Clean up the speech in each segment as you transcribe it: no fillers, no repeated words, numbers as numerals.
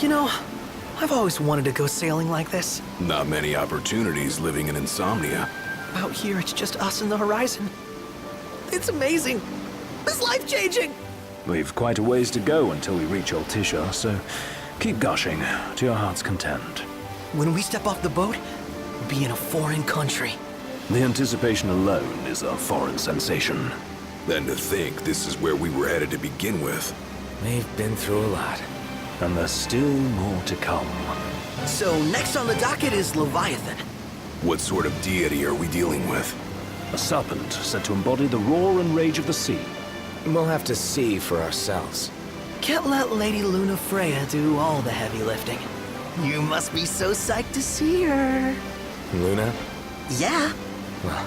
You know, I've always wanted to go sailing like this. Not many opportunities living in Insomnia. Out here, it's just us and the horizon. It's amazing. It's life-changing. We've quite a ways to go until we reach Altissia, so keep gushing to your heart's content. When we step off the boat, we'll be in a foreign country. The anticipation alone is a foreign sensation. Then to think this is where we were headed to begin with. We've been through a lot. And there's still more to come. So next on the docket is Leviathan. What sort of deity are we dealing with? A serpent said to embody the roar and rage of the sea. We'll have to see for ourselves. Can't let Lady Lunafreya do all the heavy lifting. You must be so psyched to see her. Luna? Yeah. Well,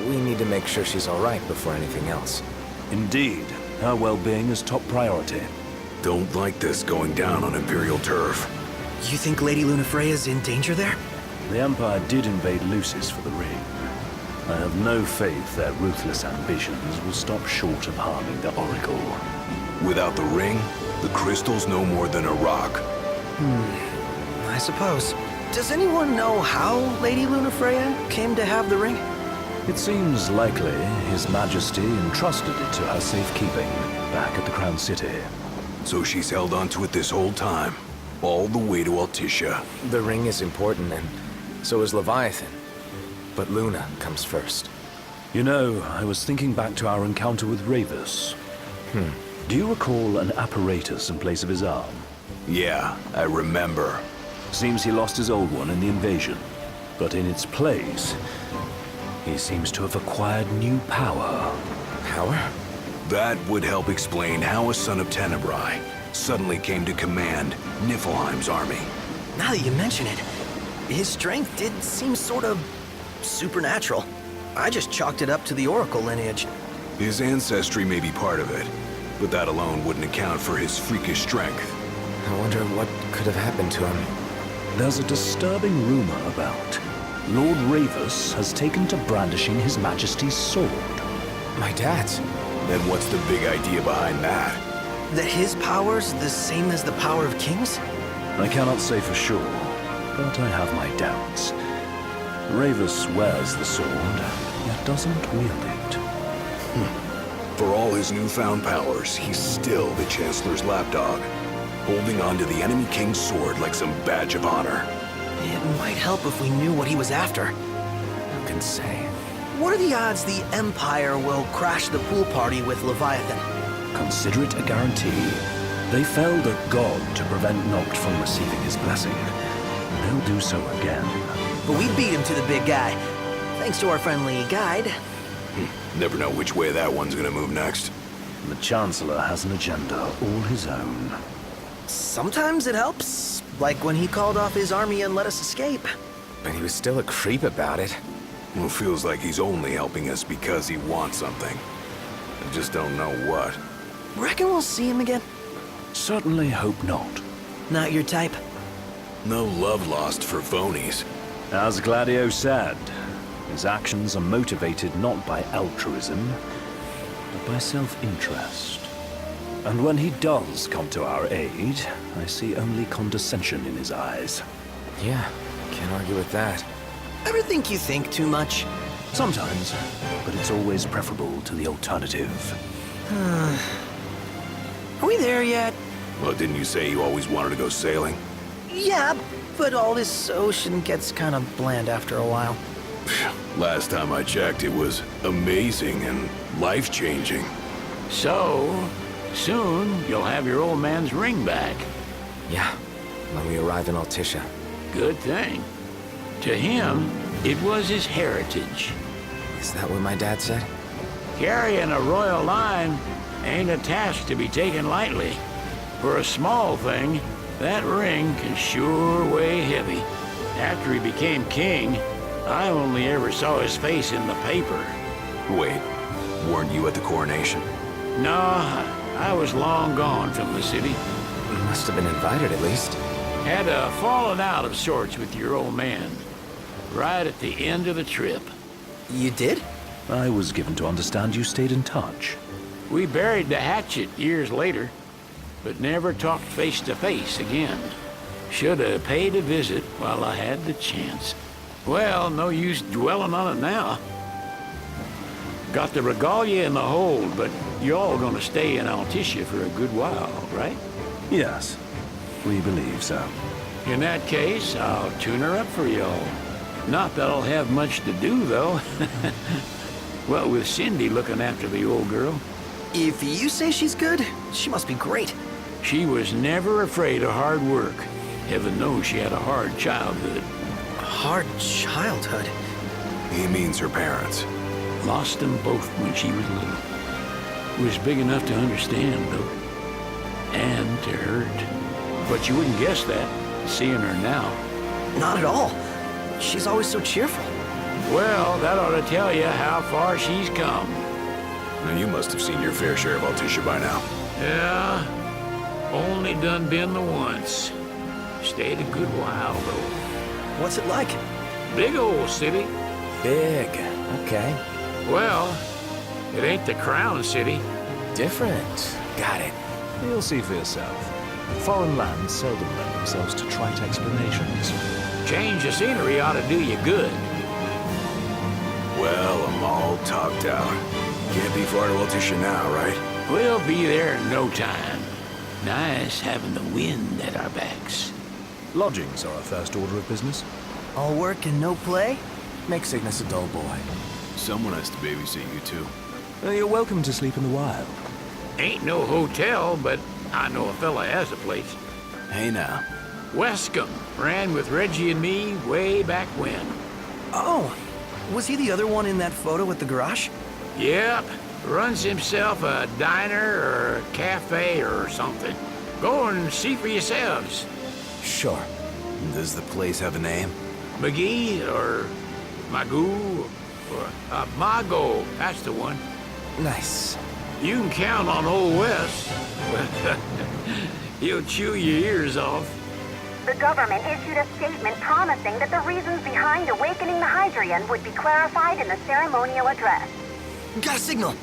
we need to make sure she's all right before anything else. Indeed, her well-being is top priority. Don't like this going down on Imperial turf. You think Lady Lunafreya's in danger there? The Empire did invade Lucis for the ring. I have no faith their ruthless ambitions will stop short of harming the Oracle. Without the ring, the crystal's no more than a rock. I suppose. Does anyone know how Lady Lunafreya came to have the ring? It seems likely His Majesty entrusted it to her safekeeping back at the Crown City. So she's held onto it this whole time, all the way to Altissia. The ring is important, and so is Leviathan. But Luna comes first. You know, I was thinking back to our encounter with Ravus. Do you recall an apparatus in place of his arm? Yeah, I remember. Seems he lost his old one in the invasion. But in its place, he seems to have acquired new power. Power? That would help explain how a son of Tenebrae suddenly came to command Niflheim's army. Now that you mention it, his strength did seem sort of supernatural. I just chalked it up to the Oracle lineage. His ancestry may be part of it, but that alone wouldn't account for his freakish strength. I wonder what could have happened to him. There's a disturbing rumor about Lord Ravus has taken to brandishing His Majesty's sword. My dad's. Then what's the big idea behind that? That his power's the same as the power of kings? I cannot say for sure, but I have my doubts. Ravus wears the sword, yet doesn't wield it. For all his newfound powers, he's still the Chancellor's lapdog, holding on to the enemy king's sword like some badge of honor. It might help if we knew what he was after. Who can say? What are the odds the Empire will crash the pool party with Leviathan? Consider it a guarantee. They felled a god to prevent Noct from receiving his blessing. They'll do so again. But we beat him to the big guy, thanks to our friendly guide. Never know which way that one's gonna move next. The Chancellor has an agenda all his own. Sometimes it helps, like when he called off his army and let us escape. But he was still a creep about it. Well, it feels like he's only helping us because he wants something. I just don't know what. Reckon we'll see him again? Certainly hope not. Not your type? No love lost for phonies. As Gladio said, his actions are motivated not by altruism, but by self-interest. And when he does come to our aid, I see only condescension in his eyes. Yeah, can't argue with that. Ever think you think too much? Sometimes, but it's always preferable to the alternative. Are we there yet? Well, didn't you say you always wanted to go sailing? Yeah, but all this ocean gets kind of bland after a while. Last time I checked, it was amazing and life-changing. So, soon you'll have your old man's ring back. Yeah, when we arrive in Altissia. Good thing. To him, it was his heritage. Is that what my dad said? Carrying a royal line ain't a task to be taken lightly. For a small thing, that ring can sure weigh heavy. After he became king, I only ever saw his face in the paper. Wait, weren't you at the coronation? No, I was long gone from the city. You must have been invited at least. Had a falling out of sorts with your old man. Right at the end of the trip. You did? I was given to understand you stayed in touch. We buried the hatchet years later. but never talked face to face again. Should have paid a visit while I had the chance. Well, no use dwelling on it now. Got the regalia in the hold, but y'all gonna stay in Altissia for a good while, right? Yes, we believe so. In that case, I'll tune her up for y'all. Not that I'll have much to do, though. Well, with Cindy looking after the old girl. If you say she's good, she must be great. She was never afraid of hard work. Heaven knows she had a hard childhood. A hard childhood. He means her parents. Lost them both when she was little. Was big enough to understand, though. And to hurt. But you wouldn't guess that, seeing her now. Not at all. She's always so cheerful. Well, that ought to tell you how far she's come. And you must have seen your fair share of Altissia by now. Yeah, only done been the once. Stayed a good while, though. What's it like? Big old city. Big. Okay. Well, it ain't the Crown City. Different. Got it. You'll see for yourself. Foreign lands seldom lend themselves to trite explanations. Change of scenery ought to do you good. Well, I'm all topped out. Can't be far to Altissia now, right? We'll be there in no time. Nice having the wind at our backs. Lodgings are our first order of business. All work and no play? Make Cygnus a dull boy. Someone has to babysit you too. You're welcome to sleep in the wild. Ain't no hotel, but I know a fella has a place. Hey now. Wescombe ran with Reggie and me way back when. Oh, was he the other one in that photo at the garage? Yep, runs himself a diner or a cafe or something. Go and see for yourselves. Sure. Does the place have a name? McGee or Magoo or Mago, that's the one. Nice. You can count on Old West. He'll chew your ears off. The government issued a statement promising that the reasons behind awakening the Hydrian would be clarified in the ceremonial address. Got a signal.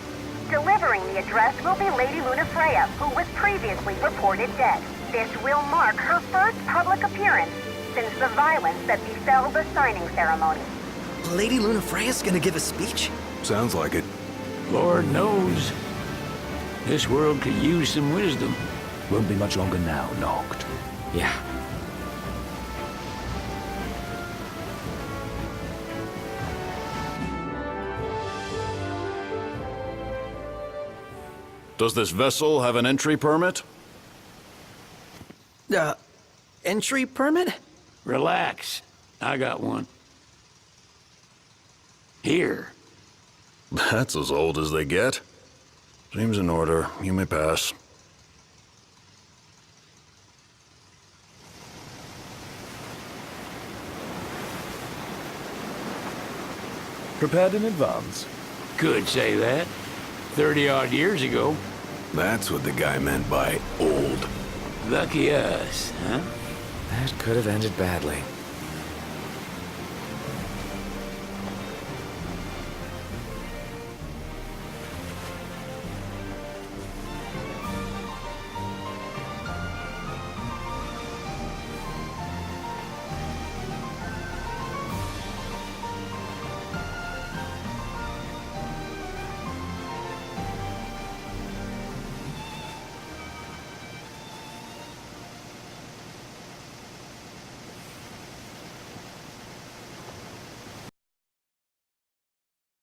Delivering the address will be Lady Lunafreya, who was previously reported dead. This will mark her first public appearance since the violence that befell the signing ceremony. Lady Lunafreya's gonna give a speech? Sounds like it. Lord knows. This world could use some wisdom. Won't be much longer now, Noct. Yeah. Does this vessel have an entry permit? Entry permit? Relax. I got one. Here. That's as old as they get. Seems in order. You may pass. Prepared in advance. Could say that. 30-odd years ago. That's what the guy meant by old. Lucky us, huh? That could have ended badly.